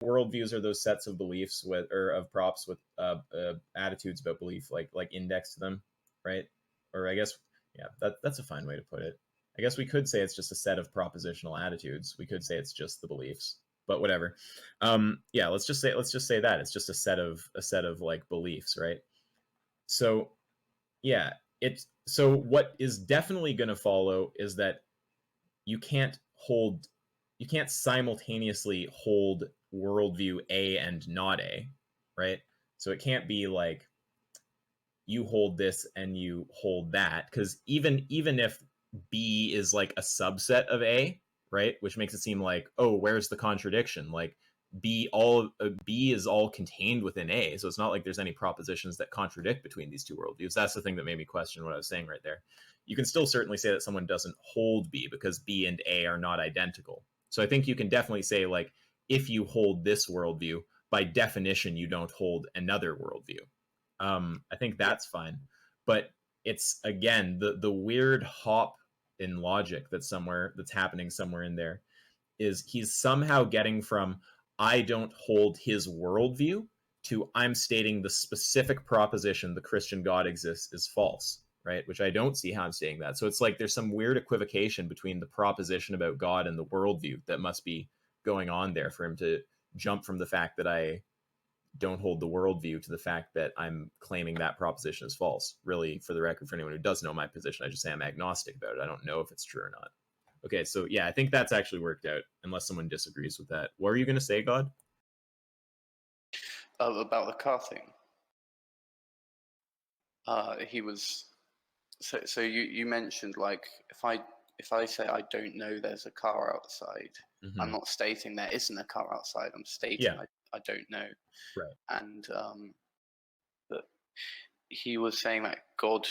worldviews are those sets of beliefs with, or of props with attitudes about belief, like indexed to them, right? Or I guess, yeah, that's a fine way to put it. I guess we could say it's just a set of propositional attitudes. We could say it's just the beliefs, but whatever. Yeah, let's just say that it's just a set of like beliefs, right? So yeah, so what is definitely going to follow is that you can't simultaneously hold worldview A and not A, right? So it can't be like you hold this and you hold that, because even if B is like a subset of A, right, which makes it seem like, oh, where's the contradiction? Like B is all contained within A, so it's not like there's any propositions that contradict between these two worldviews. That's the thing that made me question what I was saying right there. You can still certainly say that someone doesn't hold B because B and A are not identical. So I think you can definitely say, like, if you hold this worldview, by definition, you don't hold another worldview. I think that's fine, but it's again the weird hop in logic that's happening somewhere in there is he's somehow getting from I don't hold his worldview to I'm stating the specific proposition the Christian God exists is false, right? Which I don't see how I'm stating that. So it's like there's some weird equivocation between the proposition about God and the worldview that must be going on there for him to jump from the fact that I don't hold the worldview to the fact that I'm claiming that proposition is false. Really, for the record, for anyone who does know my position, I just say I'm agnostic about it. I don't know if it's true or not. Okay, so yeah, I think that's actually worked out, unless someone disagrees with that. What are you going to say, God? About the car thing. He was so you mentioned, like, if I say I don't know there's a car outside, Mm-hmm. I'm not stating there isn't a car outside. I'm stating I don't know. Right. And that he was saying that God,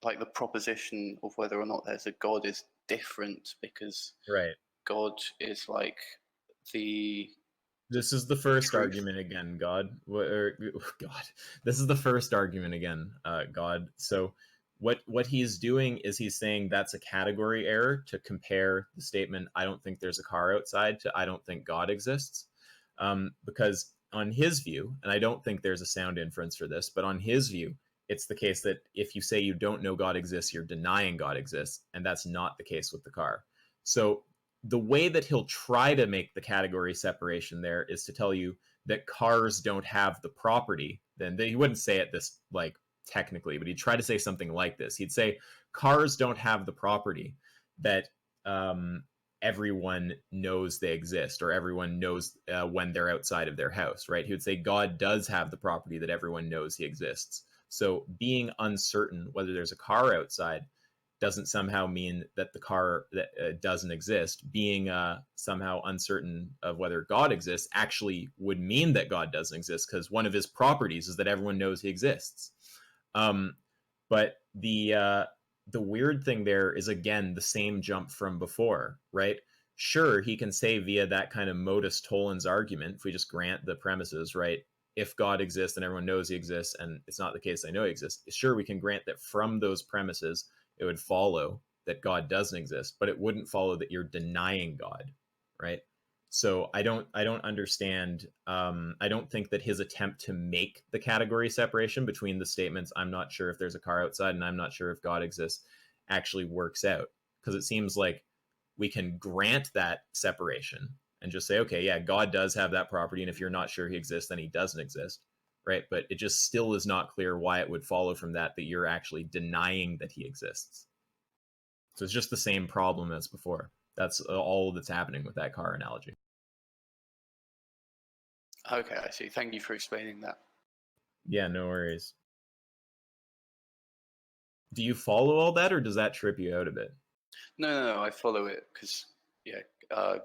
like the proposition of whether or not there's a God is different because right. God is like the This is the first truth. argument again, God. God. This is the first argument again, God. So what he's doing is he's saying that's a category error to compare the statement I don't think there's a car outside to I don't think God exists. Because on his view, and I don't think there's a sound inference for this, but on his view, it's the case that if you say you don't know God exists, you're denying God exists, and that's not the case with the car. So the way that he'll try to make the category separation there is to tell you that cars don't have the property. Then he wouldn't say it this like technically, but he'd try to say something like this. He'd say cars don't have the property that everyone knows they exist, or everyone knows when they're outside of their house, right? He would say God does have the property that everyone knows he exists. So being uncertain whether there's a car outside doesn't somehow mean that the car that doesn't exist. Being somehow uncertain of whether God exists actually would mean that God doesn't exist, because one of his properties is that everyone knows he exists. But the weird thing there is, again, the same jump from before, right? Sure, he can say via that kind of modus tollens argument, if we just grant the premises, right? If God exists and everyone knows he exists, and it's not the case I know he exists, sure, we can grant that from those premises, it would follow that God doesn't exist, but it wouldn't follow that you're denying God, right? So I don't understand. I don't think that his attempt to make the category separation between the statements I'm not sure if there's a car outside and I'm not sure if God exists actually works out, because it seems like we can grant that separation and just say, okay, yeah, God does have that property, and if you're not sure he exists, then he doesn't exist, right? But it just still is not clear why it would follow from that you're actually denying that he exists. So it's just the same problem as before. That's all that's happening with that car analogy. Okay, I see. Thank you for explaining that. Yeah, no worries. Do you follow all that, or does that trip you out a bit? No, I follow it because,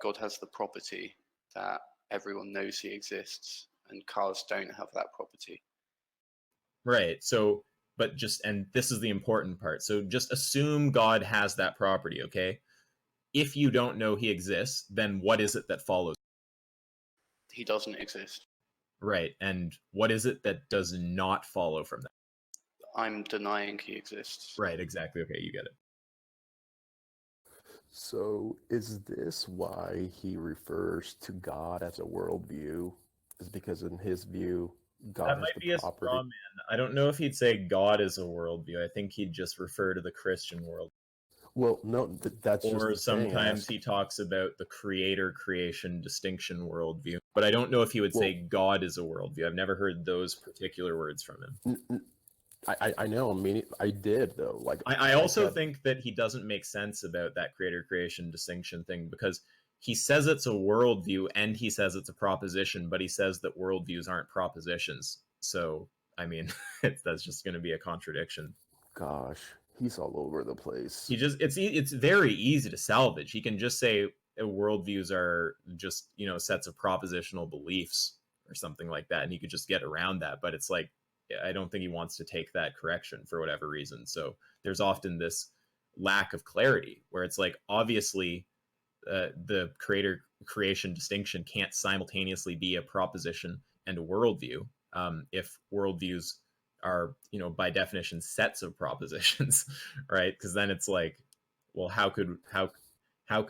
God has the property that everyone knows he exists, and cars don't have that property. Right. So, but and this is the important part. So just assume God has that property, okay? If you don't know he exists, then what is it that follows? He doesn't exist. Right. And what is it that does not follow from that? I'm denying he exists. Right, exactly. Okay, you get it. So is this why he refers to God as a worldview? Is because in his view, That God is might the be a straw property? man. I don't know if he'd say God is a worldview. I think he'd just refer to the Christian world. Well, no, that's just Or the thing. sometimes he talks about the creator creation distinction worldview. But I don't know if he would say Well, God is a worldview. I've never heard those particular words from him. n- n- I know. I mean, I did though. Like I I also kept, think that he doesn't make sense about that creator creation distinction thing because he says it's a worldview and he says it's a proposition, but he says that worldviews aren't propositions. So, I mean, that's just going to be a contradiction. gosh, he's all over the He place. just it's very easy to salvage. He can just say worldviews are just sets of propositional beliefs or something like that, and he could just get around that. But it's like I don't think he wants to take that correction for whatever reason. So there's often this lack of clarity where it's like obviously the creator creation distinction can't simultaneously be a proposition and a worldview if worldviews are by definition sets of propositions right because then it's like well how could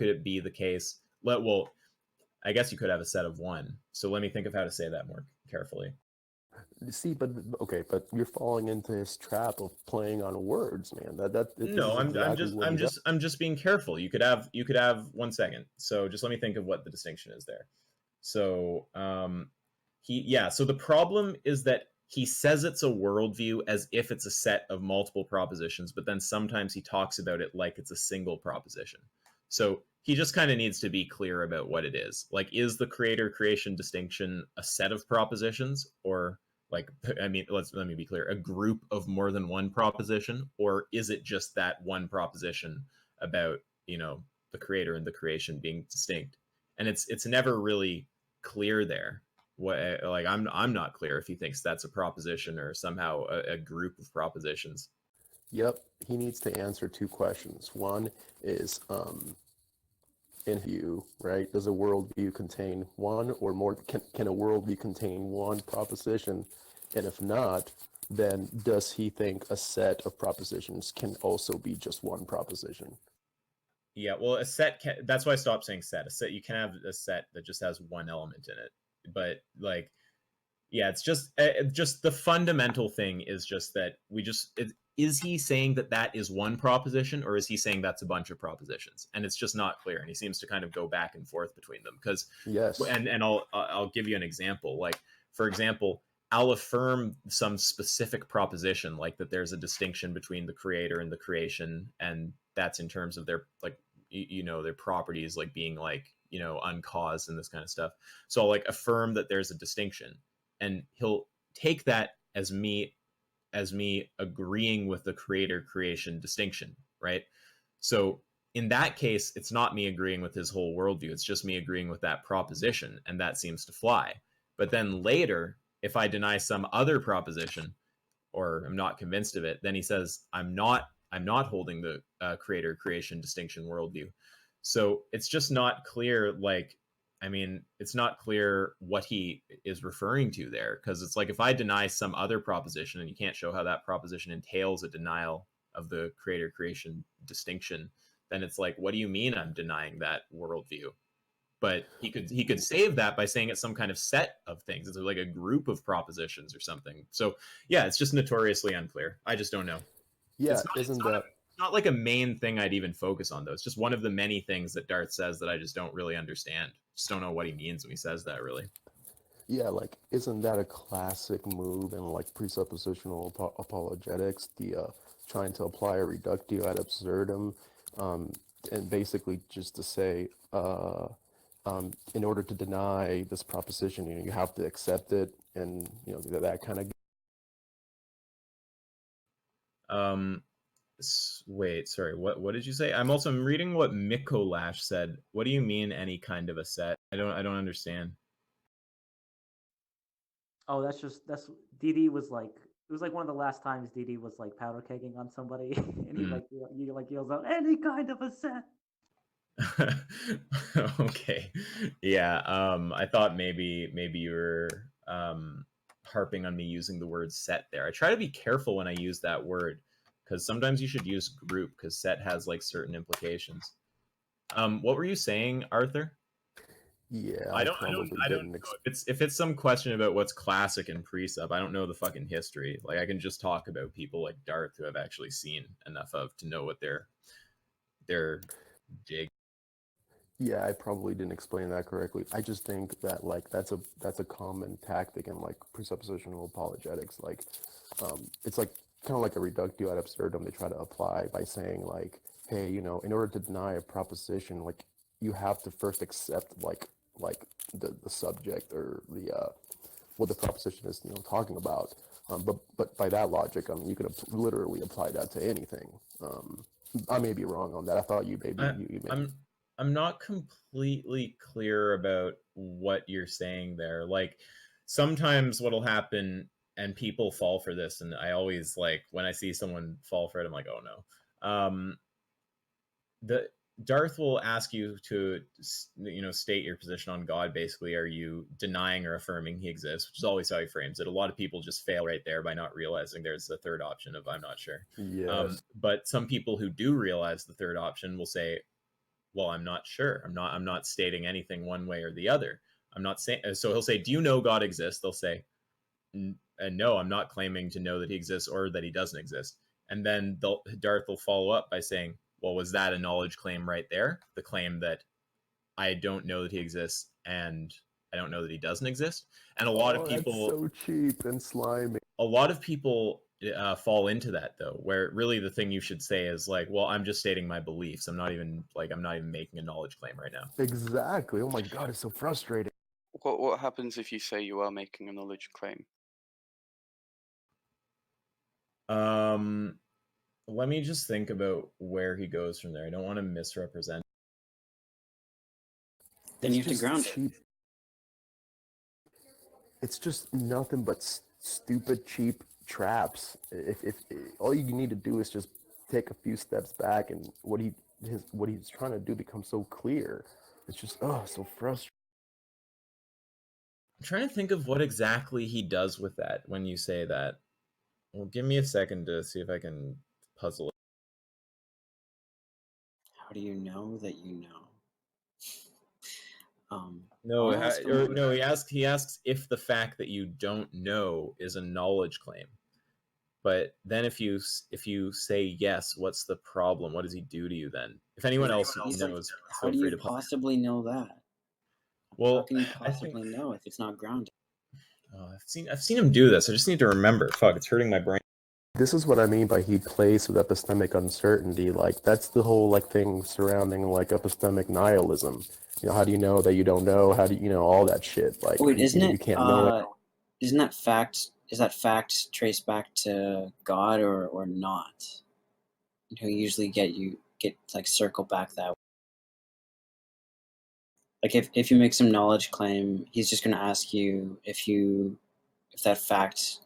it be the case well I guess you could have a set of one so let me think of how to say that more carefully. See, but okay, but you're falling into his trap of playing on words, man. This No, is exactly what he does. I'm just being careful. You could have 1 second. So just let me think of what the distinction is there. So so the problem is that he says it's a worldview as if it's a set of multiple propositions, but then sometimes he talks about it like it's a single proposition. So he just kind of needs to be clear about what it is. Like, is the creator creation distinction a set of propositions or like I mean let me be clear, a group of more than one proposition, or is it just that one proposition about the creator and the creation being distinct? And it's never really clear there what like I'm not clear if he thinks that's a proposition or somehow a group of propositions. Yep, he needs to answer two questions. One is, in view, right? Does a worldview contain one or more? Can a worldview contain one proposition? And if not, then does he think a set of propositions can also be just one proposition? Yeah, well, a set that's why I stopped saying set. A set, you can have a set that just has one element in it, but like yeah, it's just the fundamental thing is just that is he saying that that is one proposition or is he saying that's a bunch of propositions? And it's just not clear, and he seems to kind of go back and forth between them because Yes. and I'll give you an example. Like for example, I'll affirm some specific proposition like that there's a distinction between the creator and the creation, and that's in terms of their like their properties like being like uncaused and this kind of stuff. So I'll like affirm that there's a distinction, and he'll take that as me agreeing with the creator creation distinction, right? So in that case, it's not me agreeing with his whole worldview. It's just me agreeing with that proposition, and that seems to fly. But then later, if I deny some other proposition or I'm not convinced of it, then he says I'm not holding the creator creation distinction worldview. So it's just not clear. Like, I mean, it's not clear what he is referring to there because it's like if I deny some other proposition and you can't show how that proposition entails a denial of the creator creation distinction, then it's like, what do you mean I'm denying that worldview? But he could save that by saying it's some kind of set of things. It's like a group of propositions or something. So yeah, it's just notoriously unclear. I just don't know. Yeah, It's not it's isn't not a, that it's not like a main thing I'd even focus on though. It's just one of the many things that Dart says that I just don't really understand. Just don't know what he means when he says that really. yeah, like isn't that a classic move in like presuppositional apologetics, the trying to apply a reductio ad absurdum, um, and basically just to say, in order to deny this proposition, you have to accept it, and that kind of. Um wait, sorry. What did you say? I'm reading what Mikolash said. What do you mean any kind of a set? I don't understand. Oh, that's DD was like it was like one of the last times DD was like powder kegging on somebody, and he Mm. like you like yells out any kind of a set. Okay. Yeah. I thought maybe you were harping on me using the word set there. I try to be careful when I use that word because sometimes you should use group because set has like certain implications. What were you saying, Arthur? Yeah, I I don't probably know didn't. if it's some question about what's classic and precept. I don't know the fucking history. Like I can just talk about people like Darth who I've actually seen enough of to know what their jig. Yeah, I probably didn't explain that correctly. I just think that like that's a common tactic in like presuppositional apologetics. Like, it's like kind of like a reductio ad absurdum they try to apply by saying like, hey, in order to deny a proposition, like you have to first accept like the subject or the what the proposition is talking about. But by that logic, I mean you could literally apply that to anything. I may be wrong on that. I thought you maybe I, you maybe. I'm not completely clear about what you're saying there. Like sometimes what'll happen, and people fall for this, and I always like when I see someone fall for it, I'm like, oh no. The Darth will ask you to state your position on God. Basically, are you denying or affirming he exists? Which is always how he frames it. A lot of people just fail right there by not realizing there's a third option of I'm not sure. Yes. But some people who do realize the third option will say, well, I'm not sure. I'm not stating anything one way or the other. I'm not saying. So he'll say, do you know God exists? They'll say, no, I'm not claiming to know that he exists or that he doesn't exist. And then Darth will follow up by saying, well, was that a knowledge claim right there? The claim that I don't know that he exists and I don't know that he doesn't exist. And a lot of Oh, that's people, so cheap and slimy. fall into that though, where really the thing you should say is like, well, I'm just stating my beliefs. I'm not even making a knowledge claim right now. Exactly. Oh my God, it's so frustrating. What happens if you say you are making a knowledge claim? Let me just think about where he goes from there. I don't want to misrepresent. Then you have to just ground cheap. It's just nothing but stupid, cheap traps. If all you need to do is just take a few steps back, and what he's trying to do becomes so clear. It's just so frustrating. I'm trying to think of what exactly he does with that when you say that. Well, give me a second to see if I can puzzle it. How do you know that you know? No, I'll ask him- no. He asks if the fact that you don't know is a knowledge claim. But then if you say yes, what's the problem? What does he do to you then? If anyone else knows, how do you possibly know that? Well, how can you possibly know if it's not grounded? Oh, I've seen him do this. I just need to remember. Fuck, it's hurting my brain. This is what I mean by he plays with epistemic uncertainty. Like that's the whole like thing surrounding like epistemic nihilism. How do you know that you don't know? How do you know all that shit? Like, wait, isn't it? You can't know it. Isn't that fact? Is that fact traced back to God or not? Who usually get like circle back that way. Like if you make some knowledge claim, he's just going to ask you if that fact.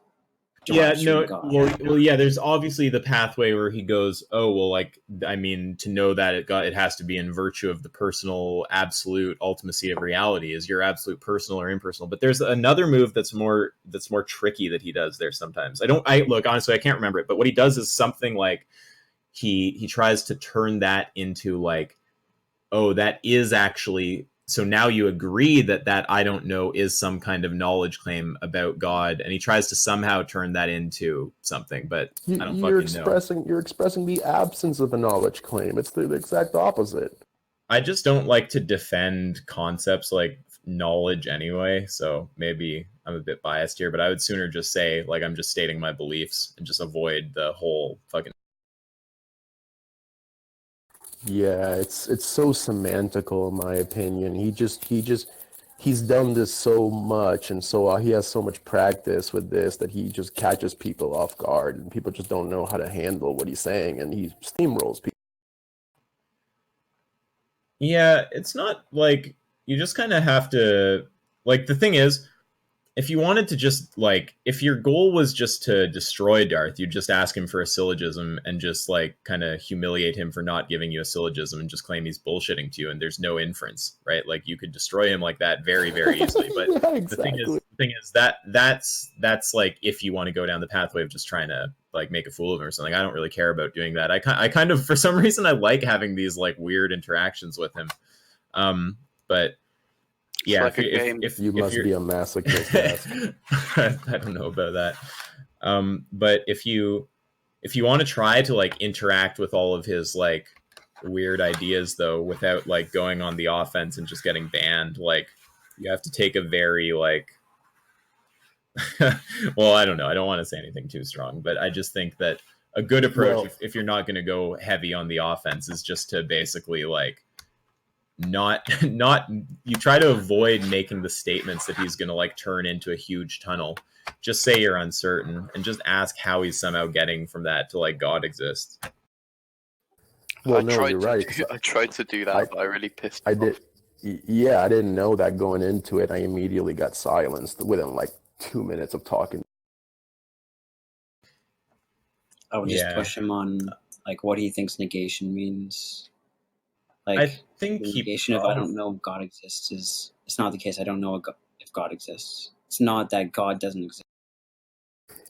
Yeah, no, well, yeah. There's obviously the pathway where he goes, oh, well, like, I mean, to know that it has to be in virtue of the personal, absolute ultimacy of reality. Is your absolute personal or impersonal? But there's another move that's more tricky that he does there sometimes. I look, honestly, I can't remember it, but what he does is something like he tries to turn that into like, oh, that is actually. So now you agree that I don't know is some kind of knowledge claim about God, and he tries to somehow turn that into something, but I don't fucking know. You're expressing the absence of a knowledge claim. It's the exact opposite. I just don't like to defend concepts like knowledge anyway, so maybe I'm a bit biased here, but I would sooner just say like I'm just stating my beliefs and just avoid the whole fucking. Yeah, it's so semantical in my opinion. He's done this so much, and so he has so much practice with this that he just catches people off guard, and people just don't know how to handle what he's saying, and he steamrolls people. Yeah, it's not like you just kind of have to like the thing is if you wanted to just like if your goal was just to destroy Darth, you'd just ask him for a syllogism and just like kind of humiliate him for not giving you a syllogism and just claim he's bullshitting to you and there's no inference, right? Like you could destroy him like that very, very easily. But yeah, exactly. the thing is that's like if you want to go down the pathway of just trying to like make a fool of him or something. I don't really care about doing that. I kind of, for some reason, I like having these like weird interactions with him. But yeah, like a game. if You must you're... be a masochist. I don't know about that. But if you want to try to like interact with all of his like weird ideas though, without like going on the offense and just getting banned, like you have to take a very like well, I don't know. I don't want to say anything too strong, but I just think that a good approach, Well, if you're not going to go heavy on the offense, is just to basically like not you try to avoid making the statements that he's going to like turn into a huge tunnel. Just say you're uncertain and just ask how he's somehow getting from that to like God exists. well, no, you're right. I tried to do that, but I really pissed him off. Yeah, I didn't know that going into it. I immediately got silenced within like 2 minutes of talking. I would just Yeah. push him on like what he thinks negation means. I Like think the negation of I don't know if God exists is it's not the case. I don't know if God exists. It's not that God doesn't exist.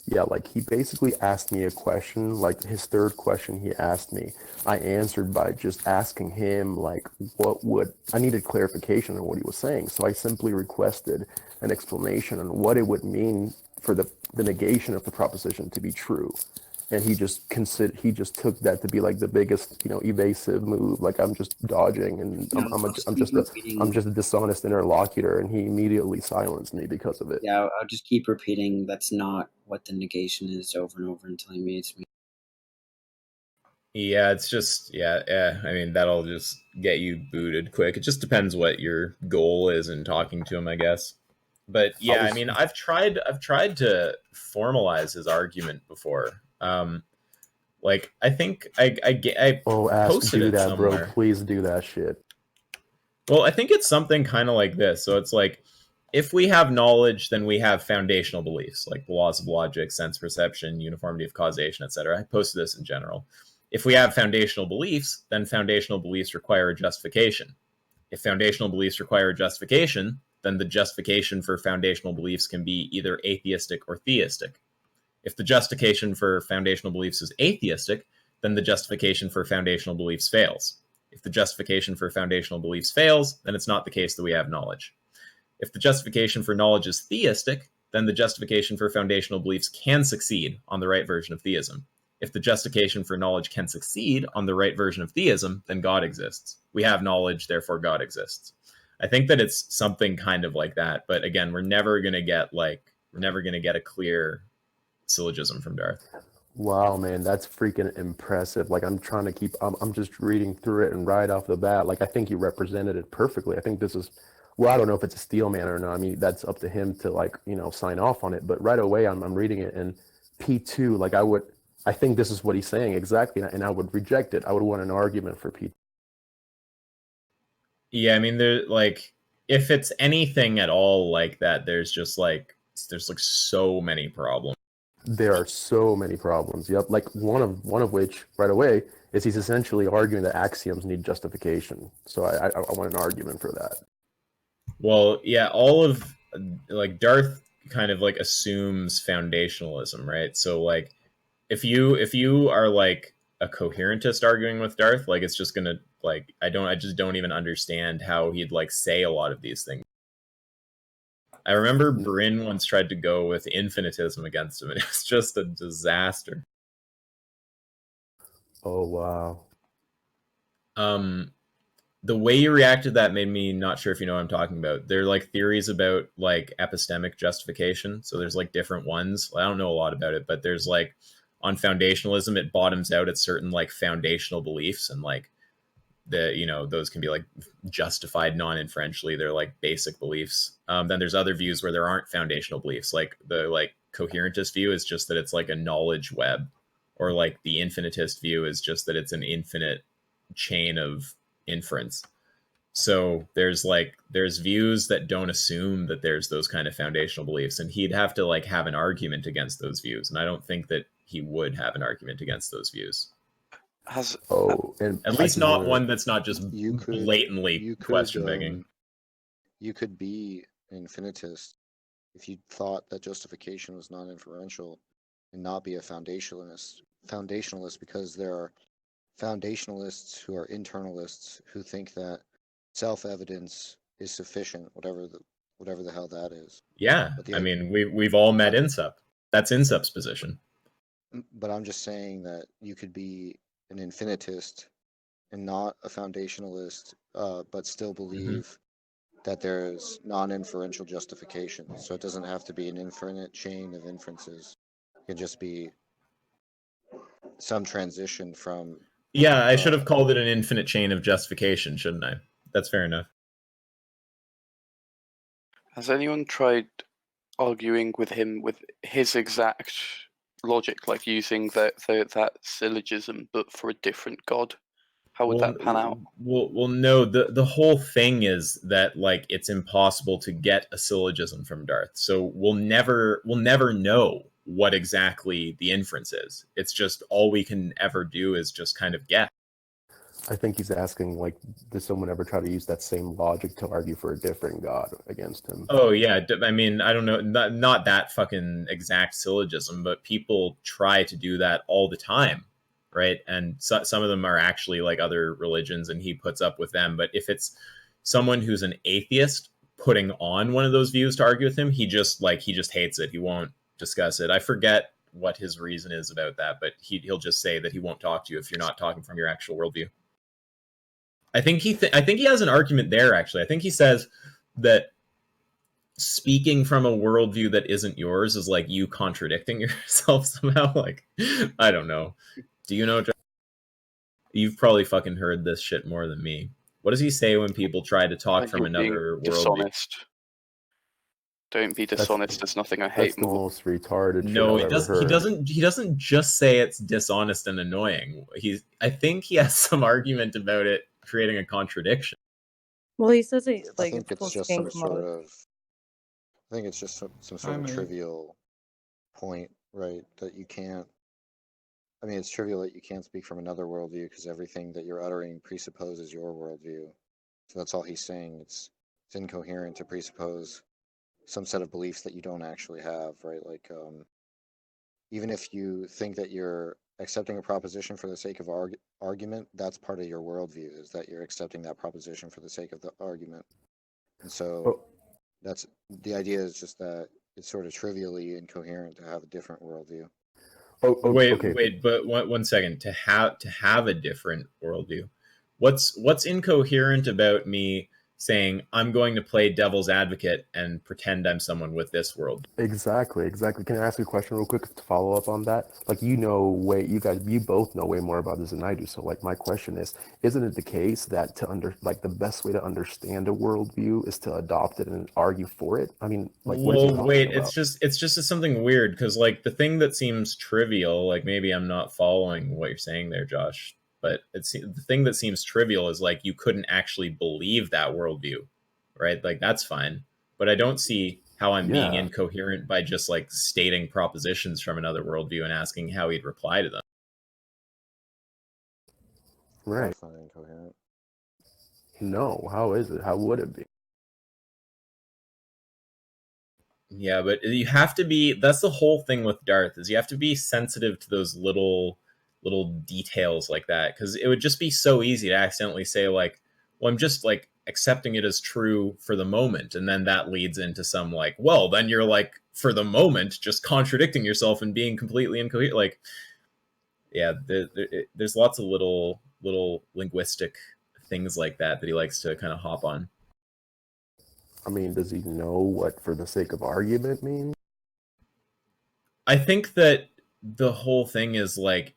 Yeah, like he basically asked me a question, like his third question he asked me, I answered by just asking him like I needed clarification on what he was saying. So I simply requested an explanation on what it would mean for the negation of the proposition to be true. And he just took that to be like the biggest, evasive move. Like I'm just dodging, and I'm just a dishonest interlocutor, and he immediately silenced me because of it. Yeah, I'll just keep repeating that's not what the negation is over and over until he meets me. Yeah, it's just yeah. I mean, that'll just get you booted quick. It just depends what your goal is in talking to him, I guess. But yeah, I mean, I've tried to formalize his argument before. Like I think I posted it that, somewhere. bro. Please do that shit. Well, I think it's something kind of like this. So it's like, if we have knowledge, then we have foundational beliefs, like the laws of logic, sense perception, uniformity of causation, etc. I posted this in general. If we have foundational beliefs, then foundational beliefs require a justification. If foundational beliefs require a justification, then the justification for foundational beliefs can be either atheistic or theistic. If the justification for foundational beliefs is atheistic, then the justification for foundational beliefs fails. If the justification for foundational beliefs fails, then it's not the case that we have knowledge. If the justification for knowledge is theistic, then the justification for foundational beliefs can succeed on the right version of theism. If the justification for knowledge can succeed on the right version of theism, then God exists. We have knowledge, therefore God exists. I think that it's something kind of like that, but again, we're never going to get a clear syllogism from Darth. Wow, man, that's freaking impressive. Like I'm just reading through it, and right off the bat, like I think you represented it perfectly. I think this is, well, I don't know if it's a steel man or not. I mean, that's up to him to like, sign off on it. But right away, I'm reading it, and P2, like I think this is what he's saying exactly, and I would reject it. I would want an argument for P2. Yeah, I mean, if it's anything at all like that, there's so many problems. There are so many problems. Yep. Like one of which right away is he's essentially arguing that axioms need justification. So I want an argument for that. Well, yeah, all of like Darth kind of like assumes foundationalism, right? So like if you are like a coherentist arguing with Darth, like it's just gonna like I just don't even understand how he'd like say a lot of these things. I remember Bryn once tried to go with infinitism against him, and it was just a disaster. Oh, wow. The way you reacted to that made me not sure if you know what I'm talking about. There are like theories about like epistemic justification. So there's like different ones. I don't know a lot about it, but there's like on foundationalism, it bottoms out at certain like foundational beliefs, and like those can be like justified non-inferentially. They're like basic beliefs. Then there's other views where there aren't foundational beliefs. Like the like coherentist view is just that it's like a knowledge web, or like the infinitist view is just that it's an infinite chain of inference. So there's views that don't assume that there's those kind of foundational beliefs, and he'd have to like have an argument against those views, and I don't think that he would have an argument against those views. And at least not one that's not just blatantly question begging. You could be an infinitist if you thought that justification was non-inferential. and not be a foundationalist because there are foundationalists who are internalists who think that self-evidence is sufficient, whatever the hell that is. Yeah, But the I mean, we've all met Insup. That's Insup's position. But I'm just saying that you could be an infinitist and not a foundationalist, but still believe that there's non-inferential justification. So it doesn't have to be an infinite chain of inferences. It can just be some transition from. Yeah, I should have called it an infinite chain of justification, shouldn't I? That's fair enough. Has anyone tried arguing with him with his exact logic, like using that syllogism, but for a different god? How would that pan out? Well, no. The whole thing is that like it's impossible to get a syllogism from Darth, so we'll never know what exactly the inference is. It's just all we can ever do is just kind of guess. I think he's asking, like, does someone ever try to use that same logic to argue for a different god against him? Oh yeah, I mean, I don't know, not that fucking exact syllogism, but people try to do that all the time, right? And some of them are actually like other religions, and he puts up with them. But if it's someone who's an atheist putting on one of those views to argue with him, he just hates it. He won't discuss it. I forget what his reason is about that, but he'll just say that he won't talk to you if you're not talking from your actual worldview. I think he has an argument there, actually. I think he says that speaking from a worldview that isn't yours is like you contradicting yourself somehow. Like, I don't know. Do you know, John? You've probably fucking heard this shit more than me. What does he say when people try to talk from another worldview? Dishonest. Don't be dishonest. There's nothing I hate more. That's the most retarded shit No, I've ever heard. He doesn't just say it's dishonest and annoying. I think he has some argument about it creating a contradiction. Well, he says it I like think it's just some sort of. I think it's just some sort of trivial point, right? That you can't. I mean, it's trivial that you can't speak from another worldview because everything that you're uttering presupposes your worldview. So that's all he's saying. It's incoherent to presuppose some set of beliefs that you don't actually have, right? Like, even if you think that you're accepting a proposition for the sake of argument, that's part of your worldview, is that you're accepting that proposition for the sake of the argument. And so that's the idea, is just that it's sort of trivially incoherent to have a different worldview. Wait, but one second. To have a different worldview, what's incoherent about me saying I'm going to play devil's advocate and pretend I'm someone with this world? Exactly. Can I ask you a question real quick to follow up on that? Like, you both know way more about this than I do. So like, my question is, isn't it the case that the best way to understand a worldview is to adopt it and argue for it? I mean, like, it's just something weird, because like the thing that seems trivial, like maybe I'm not following what you're saying there, Josh, but the thing that seems trivial is like you couldn't actually believe that worldview, right? Like that's fine, but I don't see how I'm being incoherent by just like stating propositions from another worldview and asking how he'd reply to them. Right. That's not incoherent. No, how is it? How would it be? Yeah, but you have to be. That's the whole thing with Darth, is you have to be sensitive to those little details like that, because it would just be so easy to accidentally say like, well, I'm just like accepting it as true for the moment, and then that leads into some like, well, then you're like, for the moment, just contradicting yourself and being completely incoherent. Like, yeah, there's lots of little linguistic things like that he likes to kind of hop on. I mean, does he know what for the sake of argument means? I think that the whole thing is like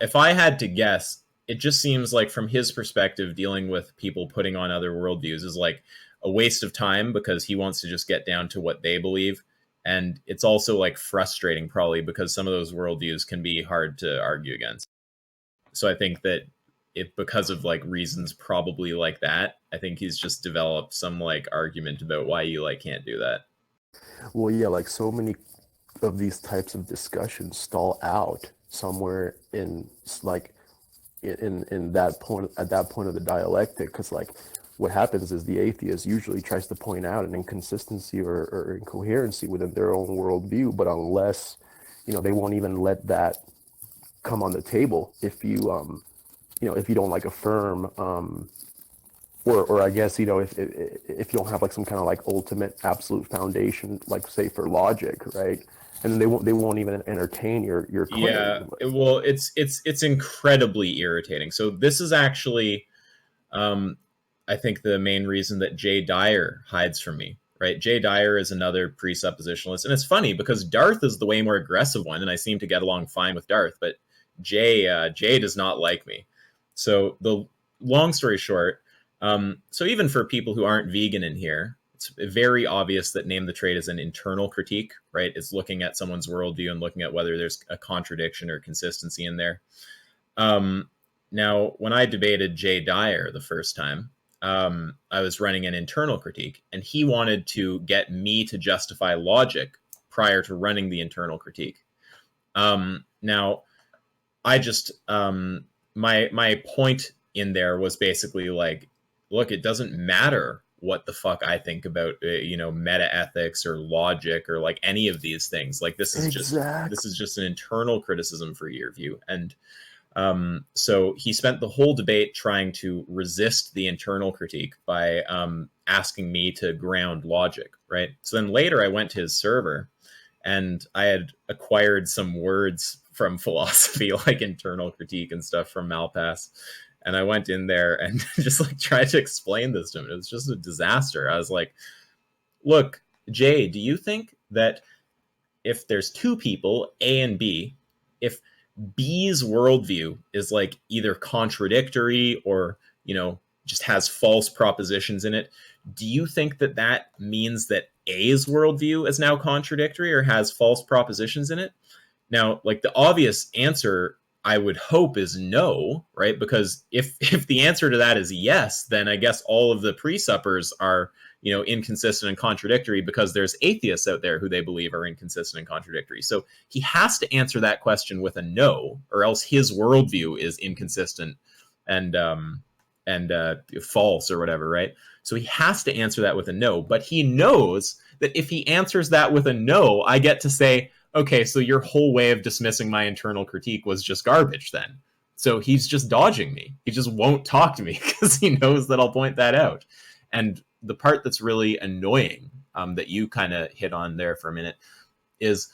if I had to guess, it just seems like from his perspective, dealing with people putting on other worldviews is like a waste of time, because he wants to just get down to what they believe. And it's also like frustrating, probably, because some of those worldviews can be hard to argue against. So I think that because of like reasons probably like that, I think he's just developed some like argument about why you like can't do that. Well, yeah, like so many of these types of discussions stall out somewhere in like in that point, at that point of the dialectic, because like what happens is the atheist usually tries to point out an inconsistency or incoherency within their own worldview, but unless they won't even let that come on the table if you if you don't like affirm or I guess if you don't have like some kind of like ultimate absolute foundation, like say for logic, right? And then they won't even entertain your claim. Yeah, well, it's incredibly irritating. So this is actually, I think, the main reason that Jay Dyer hides from me. Right, Jay Dyer is another presuppositionalist, and it's funny because Darth is the way more aggressive one, and I seem to get along fine with Darth, but Jay does not like me. So the long story short, so even for people who aren't vegan in here, it's very obvious that Name the Trade is an internal critique, right? It's looking at someone's worldview and looking at whether there's a contradiction or consistency in there. Now, when I debated Jay Dyer the first time, I was running an internal critique, and he wanted to get me to justify logic prior to running the internal critique. Now, I just my point in there was basically like, look, it doesn't matter what the fuck I think about meta ethics or logic or like any of these things. Like this is just an internal criticism for your view. And so he spent the whole debate trying to resist the internal critique by asking me to ground logic, right? So then later I went to his server and I had acquired some words from philosophy, like internal critique and stuff from Malpass. And I went in there and just like tried to explain this to him. It was just a disaster. I was like, look, Jay, do you think that if there's two people, A and B, if B's worldview is like either contradictory or, just has false propositions in it, do you think that that means that A's worldview is now contradictory or has false propositions in it? Now, like the obvious answer, I would hope, is no, right? Because if the answer to that is yes, then I guess all of the presuppers are, inconsistent and contradictory because there's atheists out there who they believe are inconsistent and contradictory. So he has to answer that question with a no, or else his worldview is inconsistent and false or whatever, right? So he has to answer that with a no, but he knows that if he answers that with a no, I get to say, okay, so your whole way of dismissing my internal critique was just garbage then. So he's just dodging me. He just won't talk to me because he knows that I'll point that out. And the part that's really annoying, that you kind of hit on there for a minute, is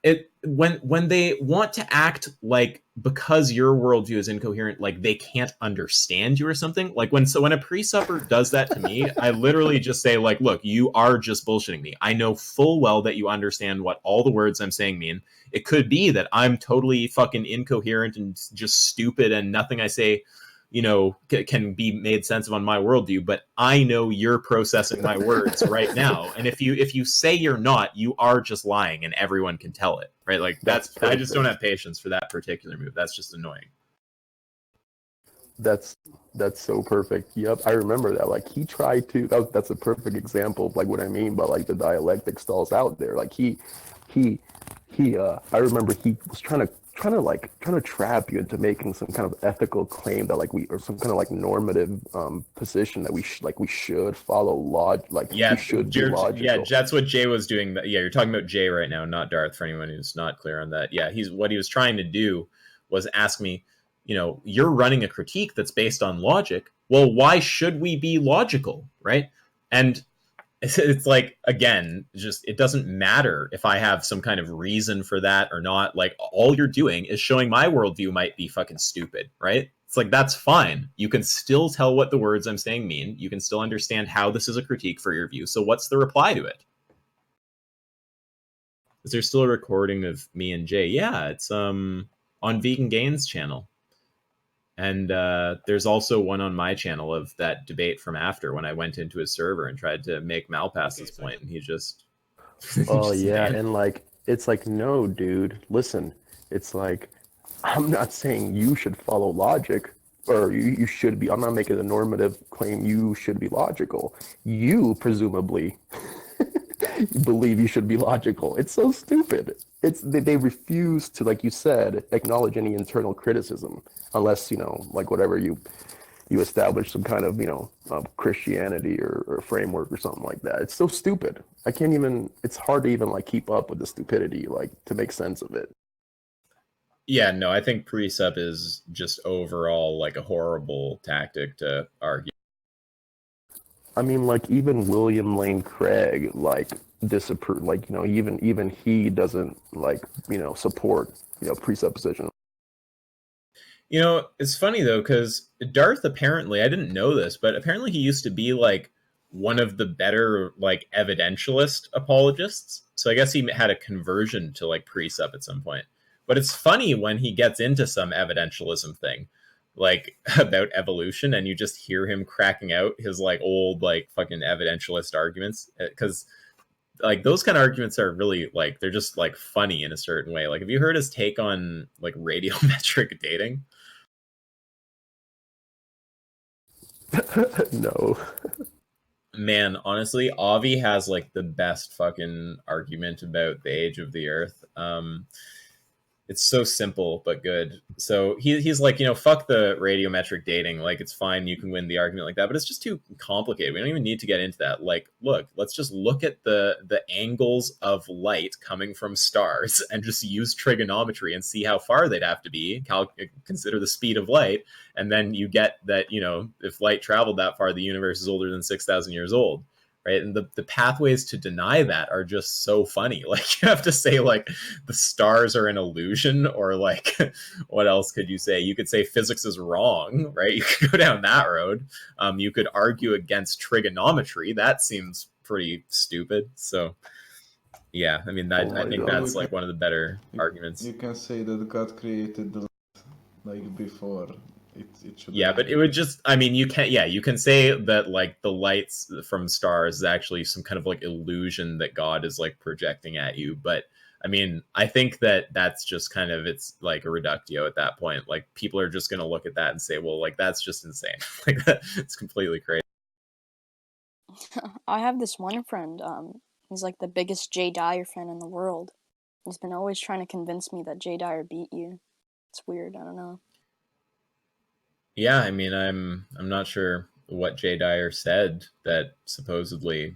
it when they want to act like because your worldview is incoherent, like they can't understand you or something. Like when a presupper does that to me, I literally just say like, look, you are just bullshitting me. I know full well that you understand what all the words I'm saying mean. It could be that I'm totally fucking incoherent and just stupid and nothing I say can be made sense of on my worldview, but I know you're processing my words right now. And if you say you're not, you are just lying and everyone can tell it, right? Like I just don't have patience for that particular move. That's just annoying. That's so perfect. Yep, I remember that. Like he tried to. That's a perfect example of like what I mean by like the dialectic stalls out there. Like he. I remember he was trying to trap you into making some kind of ethical claim that like or some kind of like normative position that we should follow we should be logical. Yeah, that's what Jay was doing. Yeah, you're talking about Jay right now, not Darth, for anyone who's not clear on that. Yeah, what he was trying to do was ask me, you're running a critique that's based on logic. Well, why should we be logical, right? And it's like, again, just it doesn't matter if I have some kind of reason for that or not. Like all you're doing is showing my worldview might be fucking stupid, right? It's like, that's fine. You can still tell what the words I'm saying mean. You can still understand how this is a critique for your view. So what's the reply to it? Is there still a recording of me and Jay? Yeah, it's on Vegan Gains channel. And there's also one on my channel of that debate from after when I went into his server and tried to make Malpass this point, and he just... Oh, yeah, and like, it's like, no, dude, listen, it's like, I'm not saying you should follow logic, or you should be, I'm not making a normative claim you should be logical. You, presumably, believe you should be logical. It's so stupid. They refuse to, like you said, acknowledge any internal criticism unless like whatever you you establish some kind of Christianity or framework or something like that. It's so stupid. I can't even. It's hard to even like keep up with the stupidity, like to make sense of it. Yeah, no, I think precept is just overall like a horrible tactic to argue. I mean, like even William Lane Craig like disapprove, like even he doesn't like support presupposition. It's funny though, because Darth apparently, I didn't know this, but apparently he used to be like one of the better like evidentialist apologists. So I guess he had a conversion to like precept at some point. But it's funny when he gets into some evidentialism thing, like about evolution, and you just hear him cracking out his like old like fucking evidentialist arguments, because like those kind of arguments are really like they're just like funny in a certain way. Like, have you heard his take on like radiometric dating? No. Man, honestly, Avi has like the best fucking argument about the age of the Earth. It's so simple but good. So he's like, fuck the radiometric dating. Like, it's fine, you can win the argument like that, but it's just too complicated. We don't even need to get into that. Like, look, let's just look at the angles of light coming from stars and just use trigonometry and see how far they'd have to be. Consider the speed of light, and then you get that if light traveled that far, the universe is older than 6,000 years old. Right. And the pathways to deny that are just so funny. Like, you have to say like the stars are an illusion, or like what else could you say? You could say physics is wrong, right? You could go down that road. You could argue against trigonometry. That seems pretty stupid. So yeah, I mean, I think that's like one of the better arguments. You can say that God created the light like before. It should. Yeah, but it would just, I mean, you can say that like the lights from stars is actually some kind of like illusion that God is like projecting at you. But I mean, I think that that's just kind of, it's like a reductio at that point. Like, people are just going to look at that and say, well, like, that's just insane. Like, it's completely crazy. I have this one friend. He's like the biggest Jay Dyer fan in the world. He's been always trying to convince me that Jay Dyer beat you. It's weird. I don't know. Yeah, I mean, I'm not sure what Jay Dyer said that supposedly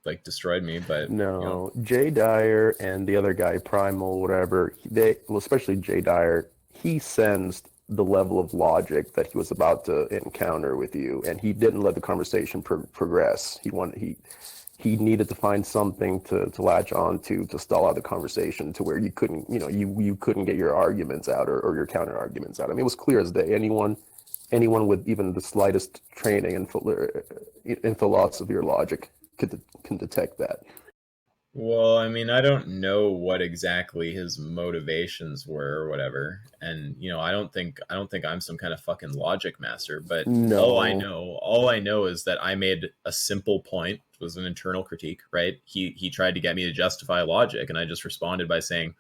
like destroyed me, but no, Jay Dyer and the other guy, Primal, whatever, especially Jay Dyer, he sensed the level of logic that he was about to encounter with you, and he didn't let the conversation progress. He needed to find something to latch on to stall out the conversation to where you couldn't you couldn't get your arguments out or your counter arguments out. I mean, it was clear as day. Anyone with even the slightest training in philosophy or logic can detect that. Well, I mean, I don't know what exactly his motivations were or whatever, and I don't think I'm some kind of fucking logic master. But No. all I know is that I made a simple point. It was an internal critique, right? He tried to get me to justify logic, and I just responded by saying,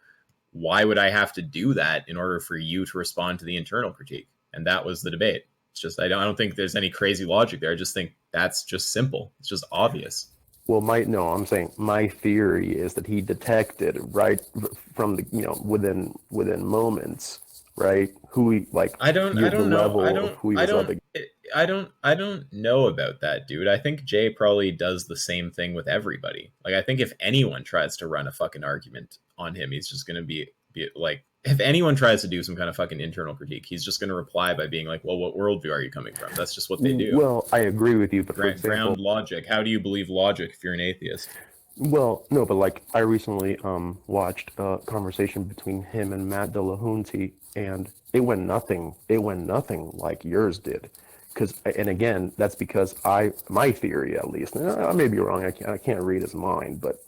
why would I have to do that in order for you to respond to the internal critique? And that was the debate. It's just, I don't think there's any crazy logic there. I just think that's just simple. It's just obvious. Well, I'm saying my theory is that he detected right from the within moments, right? Who he like. I don't know. I don't know about that, dude. I think Jay probably does the same thing with everybody. Like, I think if anyone tries to run a fucking argument on him, he's just gonna be like, if anyone tries to do some kind of fucking internal critique, he's just going to reply by being like, well, what worldview are you coming from? That's just what they do. Well, I agree with you, but for example, ground logic. How do you believe logic if you're an atheist? Well, no, but like I recently watched a conversation between him and Matt Delahunty, and it went nothing like yours did. And again, that's because my theory, at least, and I may be wrong, I can't read his mind, but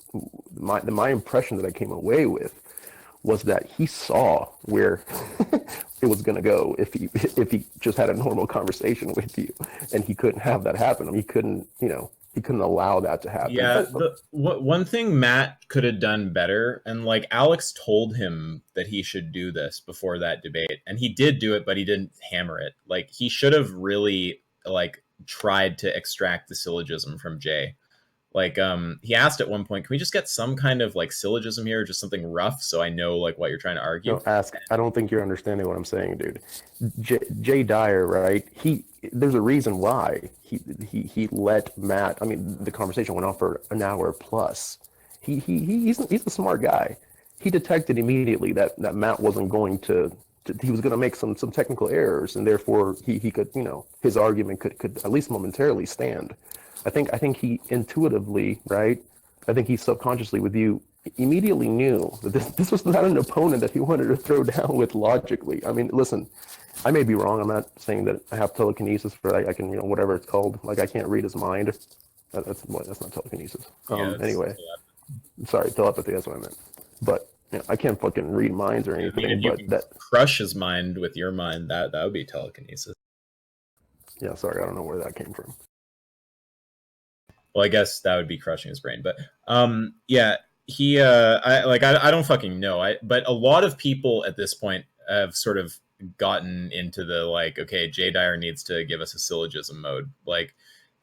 my impression that I came away with was that he saw where it was going to go if he just had a normal conversation with you, and he couldn't have that happen. I mean, he couldn't allow that to happen. Yeah, one thing Matt could have done better, and like Alex told him that he should do this before that debate, and he did do it, but he didn't hammer it. Like, he should have really like tried to extract the syllogism from Jay. Like, he asked at one point, can we just get some kind of like syllogism here, just something rough, so I know like what you're trying to argue? No, ask. I don't think you're understanding what I'm saying, dude. Jay Dyer, right? There's a reason why he let Matt. I mean, the conversation went on for an hour plus. He's a smart guy. He detected immediately that Matt wasn't going to he was going to make some technical errors, and therefore he could, you know, his argument could at least momentarily stand. I think he intuitively, right? I think he subconsciously with you immediately knew that this was not an opponent that he wanted to throw down with logically. I mean, listen, I may be wrong. I'm not saying that I have telekinesis, but I can, you know, whatever it's called. Like, I can't read his mind. That's not telekinesis. Anyway, sorry, telepathy. That's what I meant. But you know, I can't fucking read minds or anything. I mean, if you but can that crush his mind with your mind, that would be telekinesis. Yeah, sorry, I don't know where that came from. Well, I guess that would be crushing his brain, but yeah, he I don't fucking know. But a lot of people at this point have sort of gotten into the like, okay, Jay Dyer needs to give us a syllogism mode. Like,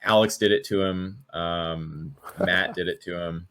Alex did it to him, Matt did it to him.